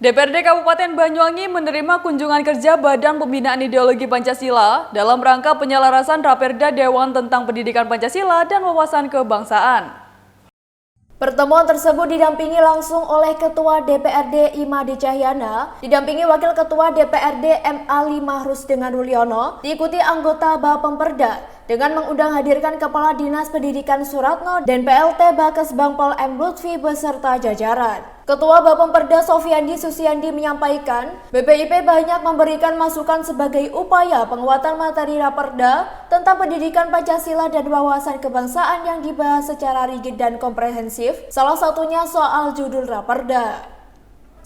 DPRD Kabupaten Banyuwangi menerima kunjungan kerja Badan Pembinaan Ideologi Pancasila dalam rangka penyelarasan Raperda Dewan tentang Pendidikan Pancasila dan Wawasan Kebangsaan. Pertemuan tersebut didampingi langsung oleh Ketua DPRD Imade Cahyana, didampingi Wakil Ketua DPRD M. Ali Mahrus dengan Rulyono, diikuti anggota Bapemperda, dengan mengundang hadirkan Kepala Dinas Pendidikan Suratno dan PLT Bakes Bangpol M. Lutfi beserta jajaran. Ketua Bapemperda Sofiandi Susiandi menyampaikan, BPIP banyak memberikan masukan sebagai upaya penguatan materi Raperda tentang pendidikan Pancasila dan wawasan kebangsaan yang dibahas secara rigid dan komprehensif, salah satunya soal judul Raperda.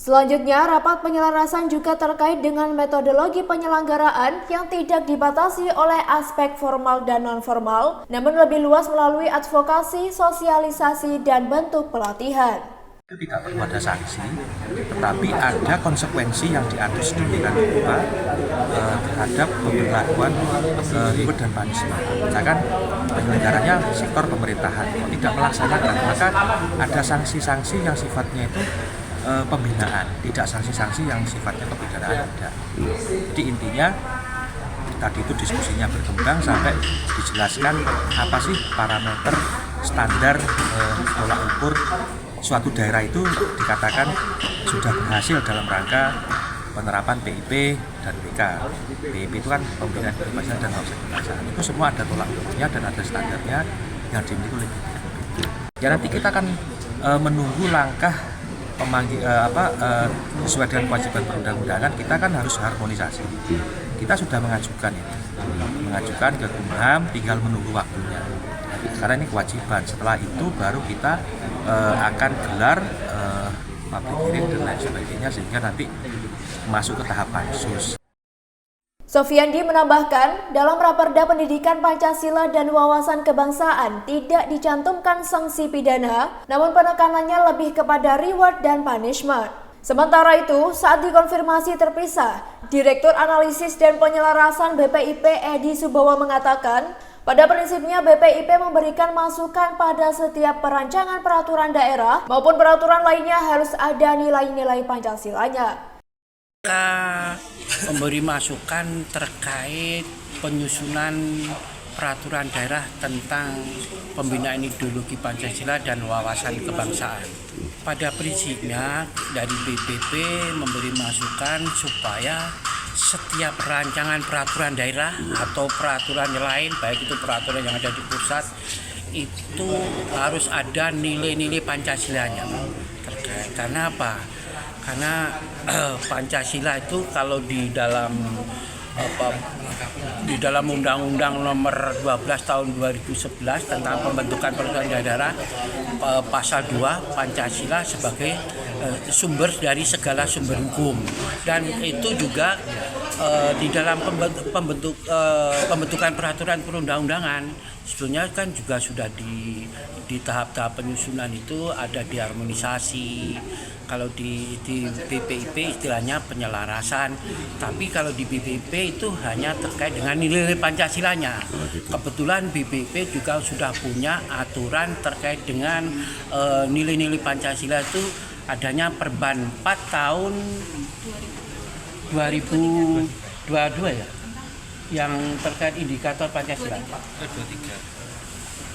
Selanjutnya, rapat penyelarasan juga terkait dengan metodologi penyelenggaraan yang tidak dibatasi oleh aspek formal dan non-formal, namun lebih luas melalui advokasi, sosialisasi, dan bentuk pelatihan. Itu tidak perlu ada sanksi, tetapi ada konsekuensi yang diatur sedemikian rupa terhadap pemberlakuan reward dan punishment. Misalkan penyelenggaranya sektor pemerintahan tidak melaksanakan, maka ada sanksi-sanksi yang sifatnya itu pembinaan, tidak sanksi-sanksi yang sifatnya kepidanaan tidak. Jadi intinya tadi itu diskusinya berkembang sampai dijelaskan apa sih parameter standar tolak ukur suatu daerah itu dikatakan sudah berhasil dalam rangka penerapan PIP dan BK. PIP itu kan pembinaan kebangsaan dan wawasan kebangsaan. Itu semua ada tolak ukurnya dan ada standarnya yang dimiliki oleh BPIP. Ya nanti kita akan menunggu langkah sesuai dengan kewajiban perundang-undangan. Kita kan harus harmonisasi. Kita sudah mengajukan ke Kumham, tinggal menunggu waktunya. Karena ini kewajiban. Setelah itu baru kita akan gelar public hearing dan lain sebagainya sehingga nanti masuk ke tahap pansus. Sofiandi menambahkan, dalam Raperda Pendidikan Pancasila dan Wawasan Kebangsaan tidak dicantumkan sanksi pidana, namun penekanannya lebih kepada reward dan punishment. Sementara itu, saat dikonfirmasi terpisah, Direktur Analisis dan Penyelarasan BPIP Edi Subowo mengatakan, pada prinsipnya BPIP memberikan masukan pada setiap perancangan peraturan daerah maupun peraturan lainnya harus ada nilai-nilai Pancasilanya. Kita memberi masukan terkait penyusunan peraturan daerah tentang pembinaan ideologi Pancasila dan wawasan kebangsaan. Pada prinsipnya dari BPIP memberi masukan supaya setiap rancangan peraturan daerah atau peraturan lain, baik itu peraturan yang ada di pusat, itu harus ada nilai-nilai Pancasilanya. Karena apa? Karena Pancasila itu kalau di dalam Undang-Undang Nomor 12 Tahun 2011 tentang pembentukan peraturan daerah pasal 2 Pancasila sebagai sumber dari segala sumber hukum, dan itu juga di dalam pembentukan peraturan perundang-undangan sebetulnya kan juga sudah di tahap-tahap penyusunan itu ada diharmonisasi. Kalau di BPIP istilahnya penyelarasan, tapi kalau di BPIP itu hanya terkait dengan nilai-nilai Pancasilanya. Kebetulan BPIP juga sudah punya aturan terkait dengan nilai-nilai Pancasila itu adanya Perban 4 tahun 2022 ya, yang terkait indikator Pancasila.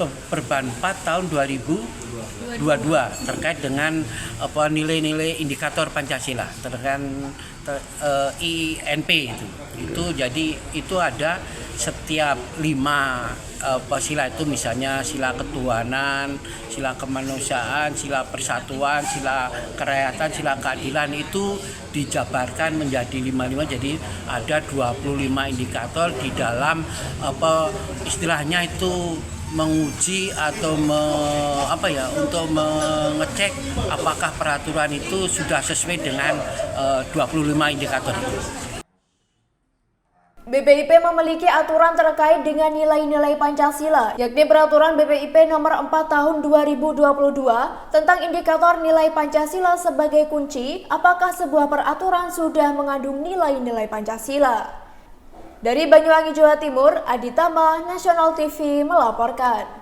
Perban 4 tahun 2022 terkait dengan nilai-nilai indikator Pancasila terkait INP itu jadi itu ada setiap 5 sila itu, misalnya sila ketuhanan, sila kemanusiaan, sila persatuan, sila kerakyatan, sila keadilan, itu dijabarkan menjadi 55, jadi ada 25 indikator di dalam istilahnya itu menguji atau untuk mengecek apakah peraturan itu sudah sesuai dengan 25 indikator itu. BPIP memiliki aturan terkait dengan nilai-nilai Pancasila, yakni Peraturan BPIP Nomor 4 Tahun 2022 tentang indikator nilai Pancasila sebagai kunci apakah sebuah peraturan sudah mengandung nilai-nilai Pancasila. Dari Banyuwangi, Jawa Timur, Adi Tama, Nasional TV melaporkan.